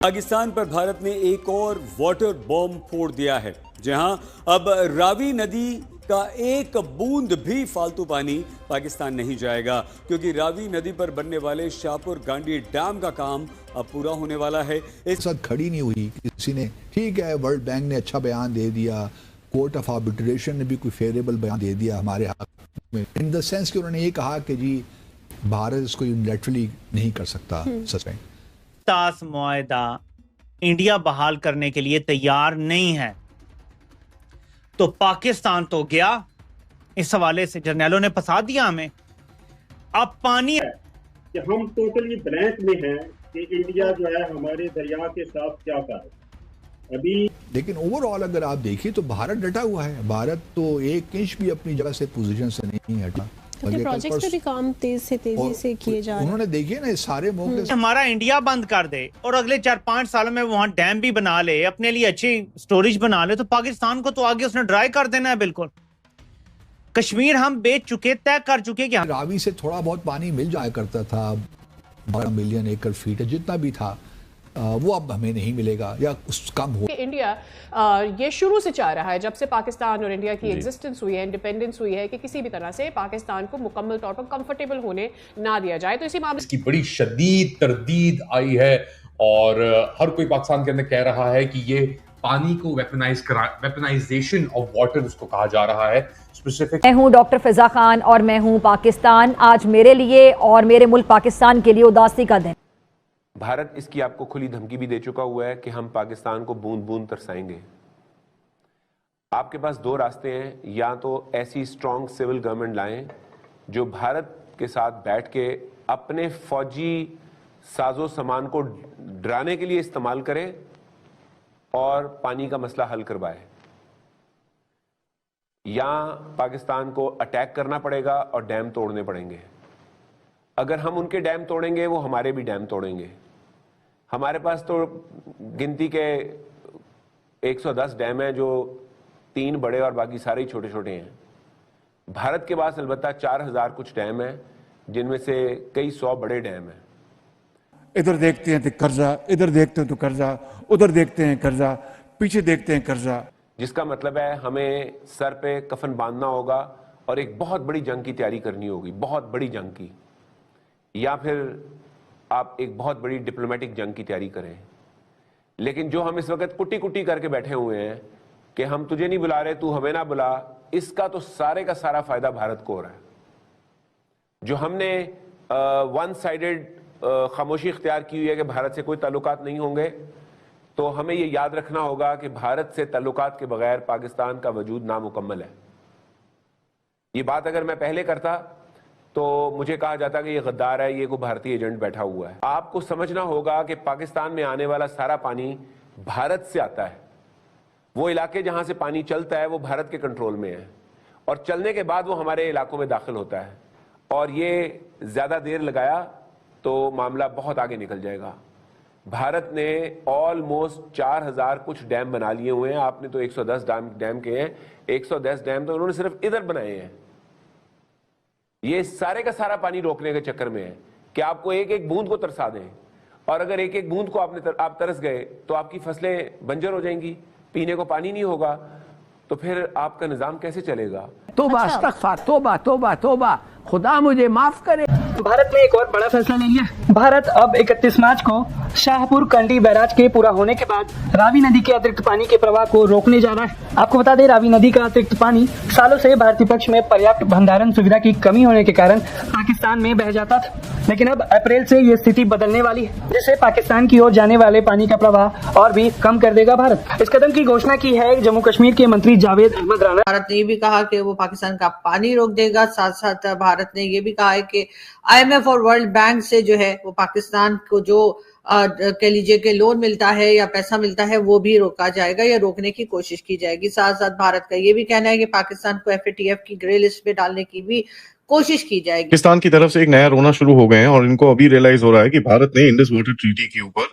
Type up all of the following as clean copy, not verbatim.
पाकिस्तान पर भारत ने एक और वाटर बॉम्ब फोड़ दिया है, जहां अब रावी नदी का एक बूंद भी फालतू पानी पाकिस्तान नहीं जाएगा, क्योंकि रावी नदी पर बनने वाले शाहपुर गांडी डैम का काम अब पूरा होने वाला है। इस साथ खड़ी नहीं हुई किसी ने। ठीक है, वर्ल्ड बैंक ने अच्छा बयान दे दिया, कोर्ट ऑफ आर्बिट्रेशन ने भी कोई फेवरेबल बयान दे दिया हमारे हक में, इन द सेंस कि उन्होंने ये कहा कि जी भारत इसको यूनिलैटरली नहीं कर सकता। सच में तास मुआहदा इंडिया बहाल करने के लिए तैयार नहीं है, तो पाकिस्तान तो गया। इस हवाले से जर्नैलों ने फंसा दिया हमें। अब पानी कि हम टोटली ब्लैंक में हैं कि इंडिया जो है हमारे दरिया के साथ क्या करे अभी। लेकिन ओवरऑल अगर आप देखिए तो भारत डटा हुआ है। भारत तो एक इंच भी अपनी जगह से पोजीशन से नहीं हटा। प्रोजेक्ट्स पे भी काम तेजी से किए जा रहे हैं। उन्होंने देखिए ना सारे मौके हमारा इंडिया बंद कर दे और अगले 4-5 सालों में वहां डैम भी बना ले, अपने लिए अच्छी स्टोरेज बना ले, तो पाकिस्तान को तो आगे उसने ड्राई कर देना है बिल्कुल। कश्मीर हम बेच चुके, तय कर चुके कि रावी से थोड़ा बहुत पानी मिल जाया करता था, 12 मिलियन एकड़ फीट जितना भी था, वो अब हमें नहीं मिलेगा या कुछ कम हो। इंडिया ये शुरू से चाह रहा है, जब से पाकिस्तान और इंडिया की एग्जिस्टेंस हुई है, इंडिपेंडेंस हुई है, कि किसी भी तरह से पाकिस्तान को मुकम्मल तौर पर कंफर्टेबल होने ना दिया जाए। तो इसी मामले इसकी बड़ी शदीद तरदीद आई है और हर कोई पाकिस्तान के अंदर कह रहा है कि ये पानी को वेपनाइजेशन ऑफ वाटर उसको कहा जा रहा है। स्पेसिफिक मैं हूं डॉक्टर फिजा खान और मैं हूं पाकिस्तान। आज मेरे लिए और मेरे मुल्क पाकिस्तान के लिए उदासी का दिन। भारत इसकी आपको खुली धमकी भी दे चुका हुआ है कि हम पाकिस्तान को बूंद बूंद तरसाएंगे। आपके पास दो रास्ते हैं, या तो ऐसी स्ट्रांग सिविल गवर्नमेंट लाएं जो भारत के साथ बैठ के अपने फौजी साजो सामान को डराने के लिए इस्तेमाल करे और पानी का मसला हल करवाए, या पाकिस्तान को अटैक करना पड़ेगा और डैम तोड़ने पड़ेंगे। अगर हम उनके डैम तोड़ेंगे वो हमारे भी डैम तोड़ेंगे। हमारे पास तो गिनती के 110 डैम हैं, जो 3 बड़े और बाकी सारे छोटे छोटे हैं। भारत के पास अलबत्ता 4000 कुछ डैम हैं, जिनमें से कई 100 बड़े डैम हैं। इधर देखते हैं तो कर्जा, इधर देखते हैं तो कर्जा, उधर देखते हैं कर्जा, पीछे देखते हैं कर्जा। जिसका मतलब है हमें सर पे कफन बांधना होगा और एक बहुत बड़ी जंग की तैयारी करनी होगी, बहुत बड़ी जंग की, या फिर आप एक बहुत बड़ी डिप्लोमेटिक जंग की तैयारी करें। लेकिन जो हम इस वक्त कुटी कुटी करके बैठे हुए हैं कि हम तुझे नहीं बुला रहे, तू हमें ना बुला, इसका तो सारे का सारा फायदा भारत को हो रहा है। जो हमने वन साइडेड खामोशी इख्तियार की हुई है कि भारत से कोई ताल्लुकात नहीं होंगे, तो हमें यह याद रखना होगा कि भारत से ताल्लुकात के बगैर पाकिस्तान का वजूद नामुकम्मल है। ये बात अगर मैं पहले करता तो मुझे कहा जाता कि ये गद्दार है, ये कोई भारतीय एजेंट बैठा हुआ है। आपको समझना होगा कि पाकिस्तान में आने वाला सारा पानी भारत से आता है। वो इलाके जहां से पानी चलता है वो भारत के कंट्रोल में है, और चलने के बाद वो हमारे इलाकों में दाखिल होता है। और ये ज्यादा देर लगाया तो मामला बहुत आगे निकल जाएगा। भारत ने ऑलमोस्ट 4000 कुछ डैम बना लिए हुए हैं। आपने तो 110 डैम के हैं, 110 डैम तो उन्होंने सिर्फ इधर बनाए हैं। ये सारे का सारा पानी रोकने के चक्कर में है कि आपको एक एक बूंद को तरसा दें, और अगर एक एक बूंद को आप तरस गए तो आपकी फसलें बंजर हो जाएंगी, पीने को पानी नहीं होगा, तो फिर आपका निजाम कैसे चलेगा। तौबा अस्तगफार, तौबा तौबा तौबा, खुदा मुझे माफ करे। भारत ने एक और बड़ा फैसला ले लिया। भारत अब 31 मार्च को शाहपुर कंडी बैराज के पूरा होने के बाद रावी नदी के अतिरिक्त पानी के प्रवाह को रोकने जा रहा है। आपको बता दें, रावी नदी का अतिरिक्त पानी सालों से भारतीय पक्ष में पर्याप्त भंडारण सुविधा की कमी होने के कारण पाकिस्तान में बह जाता था, लेकिन अब अप्रैल से ये स्थिति बदलने वाली है, जिससे पाकिस्तान की ओर जाने वाले पानी का प्रवाह और भी कम कर देगा भारत। इस कदम की घोषणा की है जम्मू कश्मीर के मंत्री जावेद अहमद राणा। भारत ने ये भी कहा कि वो पाकिस्तान का पानी रोक देगा। साथ साथ भारत ने ये भी कहा है कि IMF और वर्ल्ड बैंक से जो है वो पाकिस्तान को जो कह लीजिए कि लोन मिलता है या पैसा मिलता है वो भी रोका जाएगा या रोकने की कोशिश की जाएगी। साथ साथ भारत का ये भी कहना है कि पाकिस्तान को FATF की ग्रे लिस्ट पे डालने की भी कोशिश की जाएगी। पाकिस्तान की तरफ से एक नया रोना शुरू हो गए हैं और इनको अभी रियलाइज हो रहा है कि भारत ने इंडस वाटर ट्रीटी के ऊपर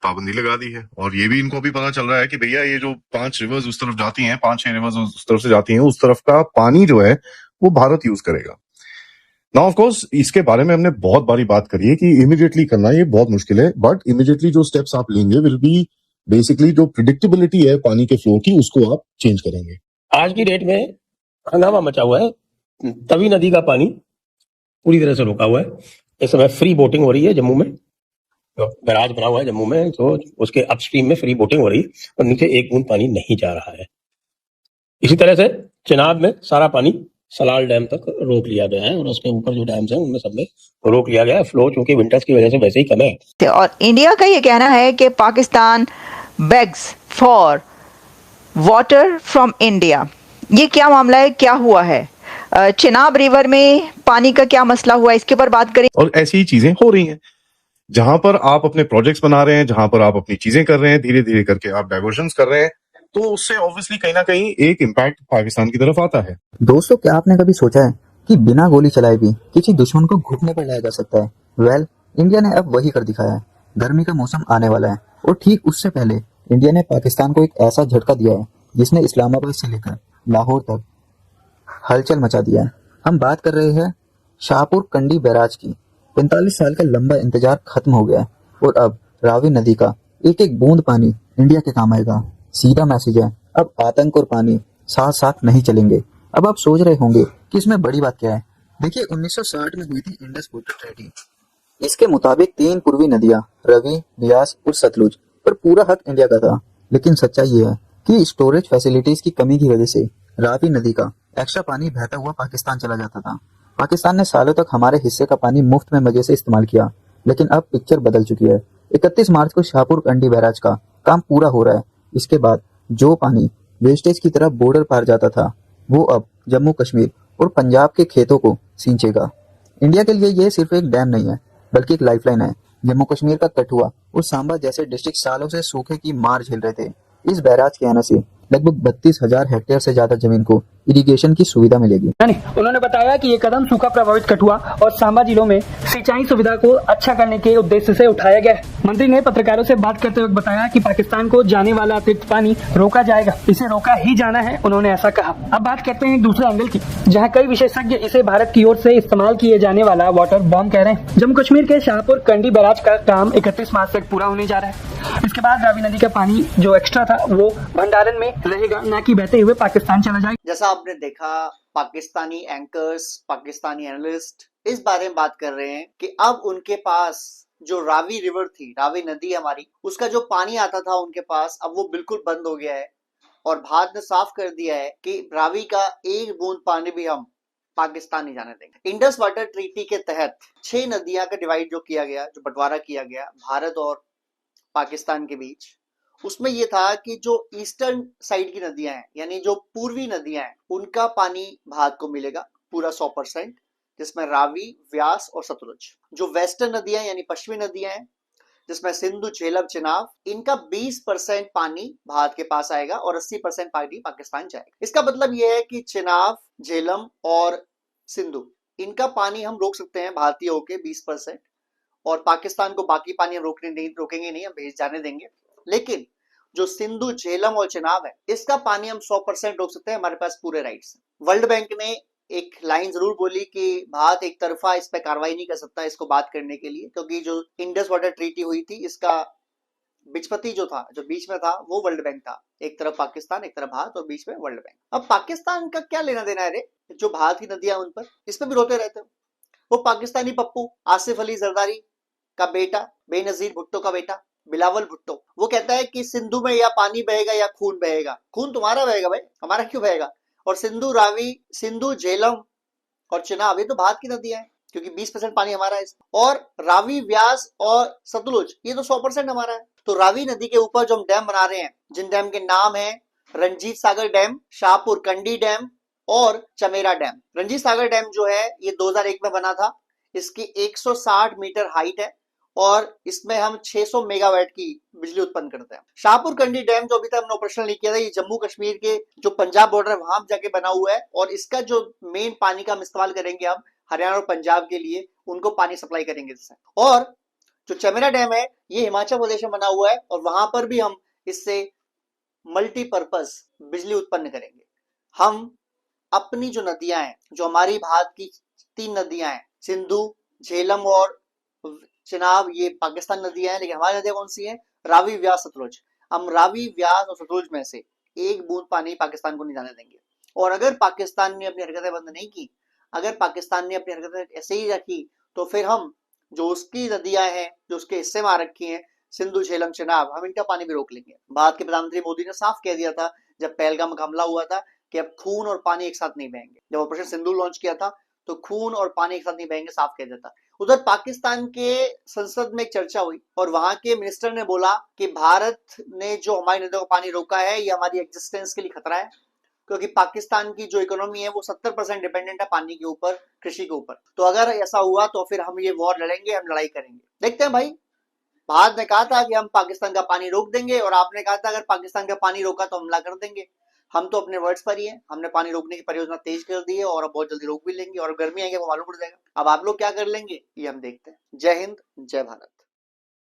पाबंदी लगा दी है, और ये भी इनको अभी पता चल रहा है कि भैया ये जो 5 रिवर्स उस तरफ जाती हैं, 5-6 रिवर्स उस तरफ से जाती हैं, उस तरफ का पानी जो है वो भारत यूज करेगा। नाउ ऑफ कोर्स इसके बारे में हमने बहुत बारी बात करी है कि इमीडिएटली करना ये बहुत मुश्किल है, बट इमीडिएटली जो स्टेप्स आप लेंगे विल बी बेसिकली जो प्रिडिक्टेबिलिटी है पानी के फ्लो की, उसको आप चेंज करेंगे। आज की डेट में हंगामा मचा हुआ है, तवी नदी का पानी पूरी तरह से रुका हुआ है। इस समय फ्री बोटिंग हो रही है जम्मू में, तो बैराज बना हुआ है जम्मू में, तो उसके अपस्ट्रीम में फ्री बोटिंग हो रही है और नीचे एक बूंद पानी नहीं जा रहा है। इसी तरह से चिनाब में सारा पानी सलाल डैम तक रोक लिया गया है और उसके ऊपर जो डैम्स हैं उनमें सब में रोक लिया गया है। फ्लो चूंकि विंटर्स की वजह से वैसे ही कम है। और इंडिया का ये कहना है कि Pakistan bags for water from India. ये क्या मामला है, क्या हुआ है? चिनाब रिवर में पानी का क्या मसला हुआ, इसके ऊपर बात करें। और ऐसी ही चीजें हो रही हैं, जहां पर आप अपने प्रोजेक्ट्स बना रहे हैं, जहां पर आप अपनी चीजें कर रहे हैं, धीरे धीरे करके आप डाइवर्जन्स कर रहे हैं, तो उससे ऑब्वियसली कहीं ना कहीं एक इम्पैक्ट पाकिस्तान की तरफ आता है। दोस्तों, क्या आपने कभी सोचा है कि बिना गोली चलाए भी किसी दुश्मन को घुटने पर लाया जा सकता है? वेल, इंडिया ने अब वही कर दिखाया है। गर्मी का मौसम आने वाला है और ठीक उससे पहले इंडिया ने पाकिस्तान को एक ऐसा झटका दिया है जिसने इस्लामाबाद से लेकर लाहौर तक हलचल मचा दिया है। हम बात कर रहे हैं शाहपुर कंडी बैराज की। 45 साल का लंबा इंतजार खत्म हो गया है और अब रावी नदी का एक एक बूंद पानी इंडिया के काम आएगा। सीधा मैसेज है, अब आतंक और पानी साथ साथ नहीं चलेंगे। अब आप सोच रहे होंगे कि इसमें बड़ी बात क्या है। देखिए, 1960 में हुई थी इंडस वाटर ट्रीटी। इसके मुताबिक 3 पूर्वी नदियां रवि, ब्यास और सतलुज पर पूरा हक इंडिया का था। लेकिन सच्चाई ये है कि स्टोरेज फैसिलिटीज की कमी की वजह से रावी नदी का एक्स्ट्रा पानी बहता हुआ पाकिस्तान चला जाता था। पाकिस्तान ने सालों तक हमारे हिस्से का पानी मुफ्त में मजे से इस्तेमाल किया, लेकिन अब पिक्चर बदल चुकी है। 31 मार्च को शाहपुर कंडी बैराज का काम पूरा हो रहा है। इसके बाद जो पानी वेस्टेज की तरफ बॉर्डर पार जाता था, वो अब जम्मू कश्मीर और पंजाब के खेतों को सींचेगा। इंडिया के लिए ये सिर्फ एक डैम नहीं है, बल्कि एक लाइफलाइन है। जम्मू कश्मीर का कठुआ और सांबा जैसे डिस्ट्रिक्ट सालों से सूखे की मार झेल रहे थे। इस बैराज के आने से लगभग 32,000 हेक्टेयर से ज्यादा जमीन को इरिगेशन की सुविधा मिलेगी। उन्होंने बताया कि ये कदम सूखा प्रभावित कठुआ और सांबा जिलों में सिंचाई सुविधा को अच्छा करने के उद्देश्य से उठाया गया है। मंत्री ने पत्रकारों से बात करते हुए बताया कि पाकिस्तान को जाने वाला अतिरिक्त पानी रोका जाएगा, इसे रोका ही जाना है, उन्होंने ऐसा कहा। अब बात करते हैं एक दूसरे एंगल की, जहाँ कई विशेषज्ञ इसे भारत की ओर से इस्तेमाल किए जाने वाला वाटर बॉम्ब कह रहे हैं। जम्मू कश्मीर के शाहपुर कंडी बैराज का काम 31 मार्च तक पूरा होने जा रहा है। इसके बाद रावी नदी का पानी जो एक्स्ट्रा था वो भंडारण में रहेगा, न कि बहते हुए पाकिस्तान चला जाएगा। जैसा आपने देखा, पाकिस्तानी एंकर्स, पाकिस्तानी एनालिस्ट इस बारे में बात कर रहे हैं कि अब उनके पास जो रावी रिवर थी, रावी नदी हमारी, उसका जो पानी आता था उनके पास, अब वो बिल्कुल बंद हो गया है। और भारत ने साफ कर दिया है कि रावी का एक बूंद पानी भी हम पाकिस्तान नहीं जाने देंगे। इंडस वाटर ट्रीटी के तहत 6 नदियां का डिवाइड जो किया गया, जो बंटवारा किया गया भारत और पाकिस्तान के बीच, उसमें यह था कि जो ईस्टर्न साइड की नदियां हैं, यानी जो पूर्वी नदियां हैं, उनका पानी भारत को मिलेगा पूरा 100%, जिसमें रावी, व्यास और सतलुज। जो वेस्टर्न नदियां यानी पश्चिमी नदियां हैं, जिसमें सिंधु, झेलम, चिनाब, इनका 20% पानी भारत के पास आएगा और 80% पानी पाकिस्तान जाएगा। इसका मतलब यह है कि चिनाब, झेलम और सिंधु, इनका पानी हम रोक सकते हैं भारतीय होके 20%, और पाकिस्तान को बाकी पानी हम रोकेंगे नहीं, हम भेज जाने देंगे। लेकिन जो सिंधु, झेलम और चिनाब है, इसका पानी हम 100% रोक सकते हैं, हमारे पास पूरे राइट्स हैं। वर्ल्ड बैंक ने एक लाइन जरूर बोली कि भारत एक तरफा इस पे कार्रवाई नहीं कर सकता इसको बात करने के लिए, क्योंकि जो इंडस वाटर ट्रीटी हुई थी, इसका बिचपति जो था, जो बीच में था, वो वर्ल्ड बैंक था। एक तरफ पाकिस्तान, एक तरफ भारत और बीच में वर्ल्ड बैंक। अब पाकिस्तान का क्या लेना देना है रे, जो भारत की नदियां उन पर, इस पर भी रोते रहते हो। वो पाकिस्तानी पप्पू आसिफ अली जरदारी का बेटा, बेनजीर भुट्टो का बेटा बिलावल भुट्टो, वो कहता है कि सिंधु में या पानी बहेगा या खून बहेगा। खून तुम्हारा बहेगा भाई, हमारा क्यों बहेगा? और सिंधु, रावी, सिंधु, झेलम और चिनाब, ये तो भारत की नदियां हैं, क्योंकि 20% पानी हमारा है। और रावी, व्यास और सतलुज, ये तो 100% हमारा है। तो रावी नदी के ऊपर जो हम डैम बना रहे हैं, जिन डैम के नाम है रंजीत सागर डैम, शाहपुर कंडी डैम और चमेरा डैम। रंजीत सागर डैम जो है ये 2001 में बना था। इसकी 160 मीटर हाइट है और इसमें हम 600 मेगावाट की बिजली उत्पन्न करते हैं। शाहपुर कंडी डैम जो अभी तक हमने ऑपरेशन नहीं किया था, ये जम्मू कश्मीर के जो पंजाब बॉर्डर है वहां जाके बना हुआ है, और इसका जो मेन पानी का हम इस्तेमाल करेंगे हम हरियाणा और पंजाब के लिए, उनको पानी सप्लाई करेंगे इससे। और जो चमेरा डैम है ये हिमाचल प्रदेश में बना हुआ है, और वहां पर भी हम इससे मल्टीपर्पज बिजली उत्पन्न करेंगे। हम अपनी जो नदियां हैं, जो हमारी भारत की 3 नदियां हैं, सिंधु, झेलम और चिनाब, ये पाकिस्तान नदियां हैं, लेकिन हमारी नदियां कौन सी हैं? रावी, व्यास, सतलुज। हम रावी, व्यास और सतलुज में से एक बूंद पानी पाकिस्तान को नहीं जाने देंगे। और अगर पाकिस्तान ने अपनी हरकतें बंद नहीं की, अगर पाकिस्तान ने अपनी हरकतें ऐसे ही रखी, तो फिर हम जो उसकी नदियां हैं, जो उसके हिस्से में आ रखी हैं, सिंधु, झेलम, चिनाब, हम इनका पानी भी रोक लेंगे। भारत के प्रधानमंत्री मोदी ने साफ कह दिया था जब पहलगाम का हमला हुआ था कि अब खून और पानी एक साथ नहीं बहेंगे। जब ऑपरेशन सिंधु लॉन्च किया था तो खून और पानी एक साथ नहीं बहेंगे, साफ कह दिया था। उधर पाकिस्तान के संसद में एक चर्चा हुई और वहां के मिनिस्टर ने बोला कि भारत ने जो हमारी नदियों का पानी रोका है, ये हमारी एग्जिस्टेंस के लिए खतरा है, क्योंकि पाकिस्तान की जो इकोनॉमी है वो 70% डिपेंडेंट है पानी के ऊपर, कृषि के ऊपर। तो अगर ऐसा हुआ तो फिर हम ये वॉर लड़ेंगे, हम लड़ाई करेंगे। देखते हैं भाई, भारत ने कहा था कि हम पाकिस्तान का पानी रोक देंगे और आपने कहा था अगर पाकिस्तान का पानी रोका तो हमला कर देंगे। हम तो अपने वर्ड्स पर ही हैं, हमने पानी रोकने की परियोजना तेज कर दी है और अब बहुत जल्दी रोक भी लेंगे, और गर्मी आएगी वो मालूम पड़ जाएगा। अब आप लोग क्या कर लेंगे ये हम देखते हैं। जय हिंद, जय भारत।